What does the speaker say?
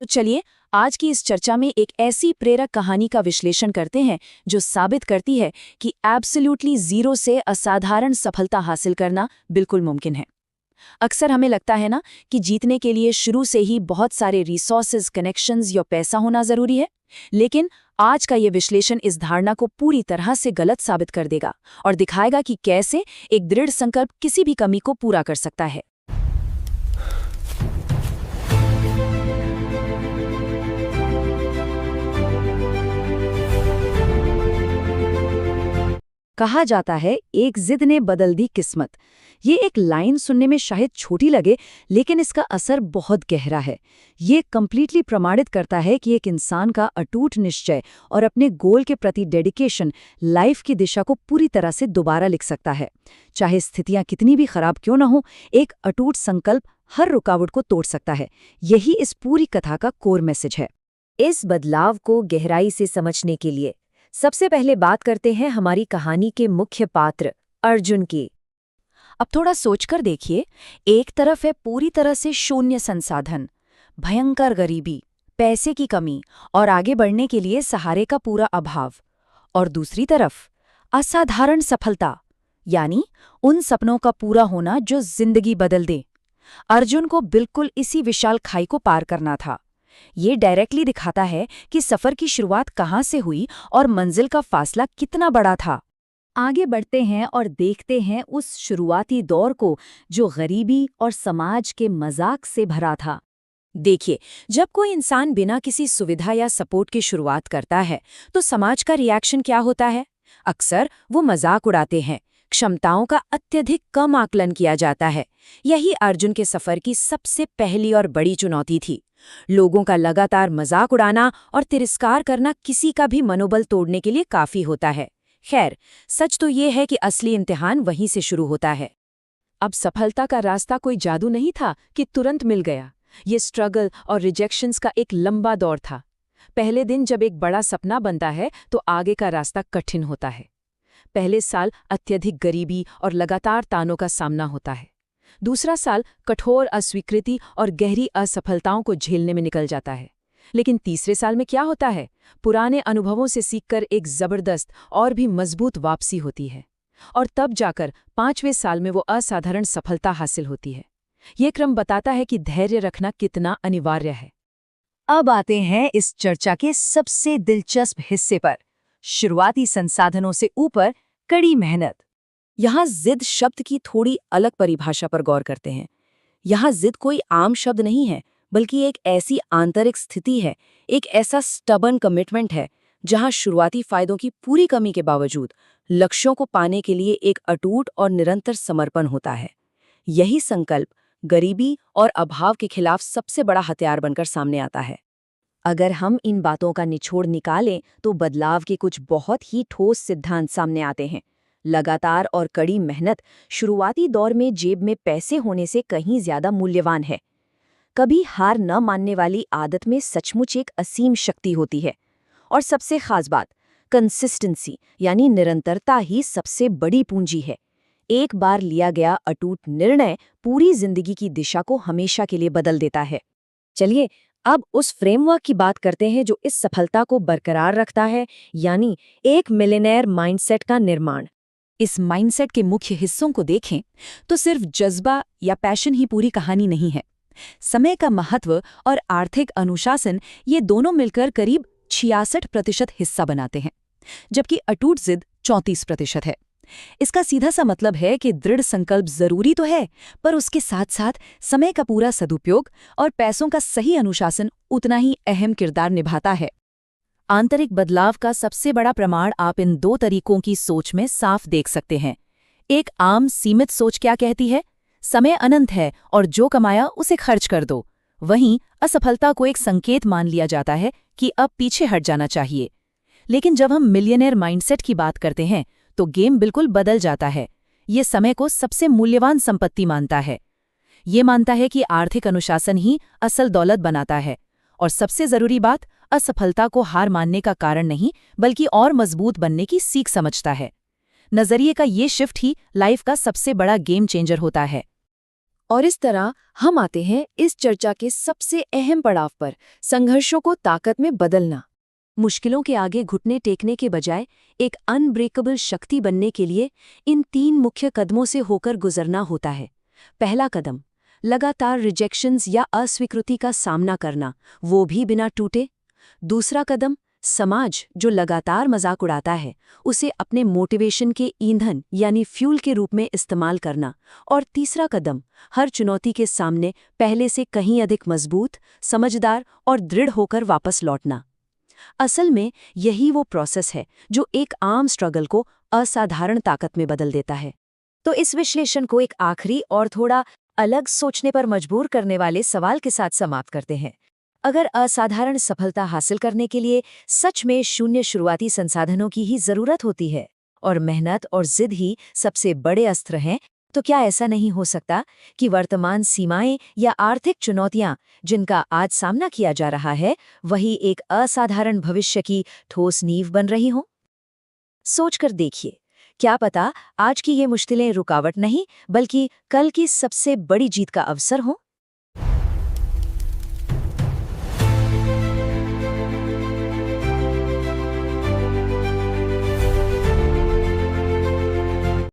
तो चलिए आज की इस चर्चा में एक ऐसी प्रेरक कहानी का विश्लेषण करते हैं जो साबित करती है कि एब्सोल्युटली जीरो से असाधारण सफलता हासिल करना बिल्कुल मुमकिन है। अक्सर हमें लगता है ना कि जीतने के लिए शुरू से ही बहुत सारे रिसोर्सेज, कनेक्शंस या पैसा होना जरूरी है, लेकिन आज का ये विश्लेषण इस धारणा को पूरी तरह से गलत साबित कर देगा और दिखाएगा कि कैसे एक दृढ़ संकल्प किसी भी कमी को पूरा कर सकता है। कहा जाता है एक जिद ने बदल दी किस्मत। ये एक लाइन सुनने में शायद छोटी लगे, लेकिन इसका असर बहुत गहरा है। ये कंप्लीटली प्रमाणित करता है कि एक इंसान का अटूट निश्चय और अपने गोल के प्रति डेडिकेशन लाइफ की दिशा को पूरी तरह से दोबारा लिख सकता है। चाहे स्थितियां कितनी भी खराब क्यों न हो, एक अटूट संकल्प हर रुकावट को तोड़ सकता है। यही इस पूरी कथा का कोर मैसेज है। इस बदलाव को गहराई से समझने के लिए सबसे पहले बात करते हैं हमारी कहानी के मुख्य पात्र अर्जुन की। अब थोड़ा सोचकर देखिए, एक तरफ है पूरी तरह से शून्य संसाधन, भयंकर गरीबी, पैसे की कमी और आगे बढ़ने के लिए सहारे का पूरा अभाव, और दूसरी तरफ असाधारण सफलता, यानी उन सपनों का पूरा होना जो जिंदगी बदल दे। अर्जुन को बिल्कुल इसी विशाल खाई को पार करना था। ये डायरेक्टली दिखाता है कि सफर की शुरुआत कहाँ से हुई और मंजिल का फासला कितना बड़ा था। आगे बढ़ते हैं और देखते हैं उस शुरुआती दौर को जो गरीबी और समाज के मजाक से भरा था। देखिए, जब कोई इंसान बिना किसी सुविधा या सपोर्ट की शुरुआत करता है तो समाज का रिएक्शन क्या होता है? अक्सर वो मजाक उड़ाते हैं, क्षमताओं का अत्यधिक कम आकलन किया जाता है। यही अर्जुन के सफर की सबसे पहली और बड़ी चुनौती थी। लोगों का लगातार मजाक उड़ाना और तिरस्कार करना किसी का भी मनोबल तोड़ने के लिए काफी होता है। खैर, सच तो ये है कि असली इम्तिहान वहीं से शुरू होता है। अब सफलता का रास्ता कोई जादू नहीं था कि तुरंत मिल गया। ये स्ट्रगल और रिजेक्शंस का एक लंबा दौर था। पहले दिन जब एक बड़ा सपना बनता है तो आगे का रास्ता कठिन होता है। पहले साल अत्यधिक गरीबी और लगातार तानों का सामना होता है। दूसरा साल कठोर अस्वीकृति और गहरी असफलताओं को झेलने में निकल जाता है। लेकिन तीसरे साल में क्या होता है? पुराने अनुभवों से सीखकर एक जबरदस्त और भी मजबूत वापसी होती है, और तब जाकर 5वें साल में वो असाधारण सफलता हासिल होती है। ये क्रम बताता है कि धैर्य रखना कितना अनिवार्य है। अब आते हैं इस चर्चा के सबसे दिलचस्प हिस्से पर, शुरुआती संसाधनों से ऊपर कड़ी मेहनत। यहाँ जिद शब्द की थोड़ी अलग परिभाषा पर गौर करते हैं। यहाँ जिद कोई आम शब्द नहीं है, बल्कि एक ऐसी आंतरिक स्थिति है, एक ऐसा स्टबर्न कमिटमेंट है जहाँ शुरुआती फायदों की पूरी कमी के बावजूद लक्ष्यों को पाने के लिए एक अटूट और निरंतर समर्पण होता है। यही संकल्प गरीबी और अभाव के खिलाफ सबसे बड़ा हथियार बनकर सामने आता है। अगर हम इन बातों का निचोड़ निकालें तो बदलाव के कुछ बहुत ही ठोस सिद्धांत सामने आते हैं। लगातार और कड़ी मेहनत शुरुआती दौर में जेब में पैसे होने से कहीं ज्यादा मूल्यवान है। कभी हार न मानने वाली आदत में सचमुच एक असीम शक्ति होती है। और सबसे खास बात, कंसिस्टेंसी यानी निरंतरता ही सबसे बड़ी पूंजी है। एक बार लिया गया अटूट निर्णय पूरी जिंदगी की दिशा को हमेशा के लिए बदल देता है। चलिए अब उस फ्रेमवर्क की बात करते हैं जो इस सफलता को बरकरार रखता है, यानी एक मिलियनेयर माइंडसेट का निर्माण। इस माइंडसेट के मुख्य हिस्सों को देखें तो सिर्फ जज्बा या पैशन ही पूरी कहानी नहीं है। समय का महत्व और आर्थिक अनुशासन, ये दोनों मिलकर करीब 66% हिस्सा बनाते हैं, जबकि अटूट जिद 34% है। इसका सीधा सा मतलब है कि दृढ़ संकल्प जरूरी तो है, पर उसके साथ साथ समय का पूरा सदुपयोग और पैसों का सही अनुशासन उतना ही अहम किरदार निभाता है। आंतरिक बदलाव का सबसे बड़ा प्रमाण आप इन दो तरीकों की सोच में साफ देख सकते हैं। एक आम सीमित सोच क्या कहती है? समय अनंत है और जो कमाया उसे खर्च कर दो। वहीं असफलता को एक संकेत मान लिया जाता है कि अब पीछे हट जाना चाहिए। लेकिन जब हम मिलियनेयर माइंडसेट की बात करते हैं तो गेम बिल्कुल बदल जाता है। ये समय को सबसे मूल्यवान संपत्ति मानता है। ये मानता है कि आर्थिक अनुशासन ही असल दौलत बनाता है। और सबसे जरूरी बात, असफलता को हार मानने का कारण नहीं, बल्कि और मजबूत बनने की सीख समझता है। नजरिए का ये शिफ्ट ही लाइफ का सबसे बड़ा गेम चेंजर होता है। और इस तरह हम आते हैं इस चर्चा के सबसे अहम पड़ाव पर, संघर्षों को ताकत में बदलना। मुश्किलों के आगे घुटने टेकने के बजाय एक अनब्रेकेबल शक्ति बनने के लिए इन 3 मुख्य कदमों से होकर गुजरना होता है। पहला कदम, लगातार रिजेक्शंस या अस्वीकृति का सामना करना, वो भी बिना टूटे। दूसरा कदम, समाज जो लगातार मजाक उड़ाता है उसे अपने मोटिवेशन के ईंधन यानी फ्यूल के रूप में इस्तेमाल करना। और तीसरा कदम, हर चुनौती के सामने पहले से कहीं अधिक मजबूत, समझदार और दृढ़ होकर वापस लौटना। असल में यही वो प्रोसेस है जो एक आम स्ट्रगल को असाधारण ताकत में बदल देता है। तो इस विश्लेषण को एक आखिरी और थोड़ा अलग सोचने पर मजबूर करने वाले सवाल के साथ समाप्त करते हैं। अगर असाधारण सफलता हासिल करने के लिए सच में शून्य शुरुआती संसाधनों की ही जरूरत होती है और मेहनत और जिद ही सबसे बड़े अस्त्र हैं, तो क्या ऐसा नहीं हो सकता कि वर्तमान सीमाएं या आर्थिक चुनौतियां जिनका आज सामना किया जा रहा है, वही एक असाधारण भविष्य की ठोस नींव बन रही हों? सोचकर देखिए, क्या पता आज की ये मुश्किलें रुकावट नहीं बल्कि कल की सबसे बड़ी जीत का अवसर हो।